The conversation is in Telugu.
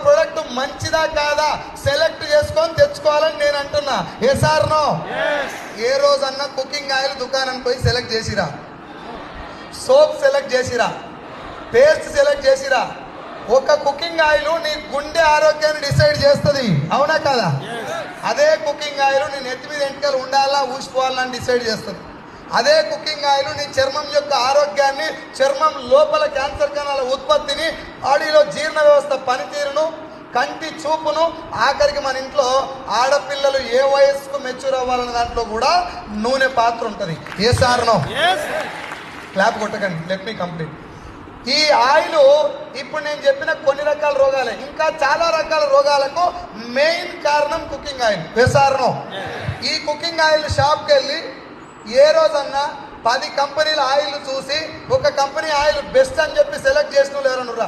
ప్రొడక్ట్ మంచిదా కాదా సెలెక్ట్ చేసుకొని తెచ్చుకోవాలని నేను అంటున్నా. Yes are no? ఏ రోజన్నా కుకింగ్ ఆయిల్ దుకాణానికి పోయి సెలెక్ట్ చేసిరా? సోప్ సెలెక్ట్ చేసిరా? పేస్ట్ సెలెక్ట్ చేసిరా? ఒక కుకింగ్ ఆయిల్ నీ గుండె ఆరోగ్యాన్ని డిసైడ్ చేస్తుంది, అవునా కదా? అదే కుకింగ్ ఆయిల్ నీ నెత్తి మీద ఎంటికలు ఉండాలా ఊసిపోవాలని డిసైడ్ చేస్తుంది. అదే కుకింగ్ ఆయిల్ నీ చర్మం యొక్క ఆరోగ్యాన్ని, చర్మం లోపల క్యాన్సర్ కణాల ఉత్పత్తిని, బాడీలో జీర్ణ వ్యవస్థ పనితీరును, కంటి చూపును, ఆఖరికి మన ఇంట్లో ఆడపిల్లలు ఏ వయస్సుకు మెచ్యూర్ అవ్వాలన్న దాంట్లో కూడా నూనె పాత్ర ఉంటుంది. ఏ సార్ నో? క్లాప్ కొట్టకండి, లెట్ మీ కంప్లీట్. ఈ ఆయిల్ ఇప్పుడు నేను చెప్పిన కొన్ని రకాల రోగాలే, ఇంకా చాలా రకాల రోగాలకు మెయిన్ కారణం కుకింగ్ ఆయిల్. వేసారనో? ఈ కుకింగ్ ఆయిల్ షాప్కి వెళ్ళి ఏ రోజన్నా 10 కంపెనీల ఆయిల్ చూసి ఒక కంపెనీ ఆయిల్ బెస్ట్ అని చెప్పి సెలెక్ట్ చేసిన వాళ్ళు ఎవరన్నా?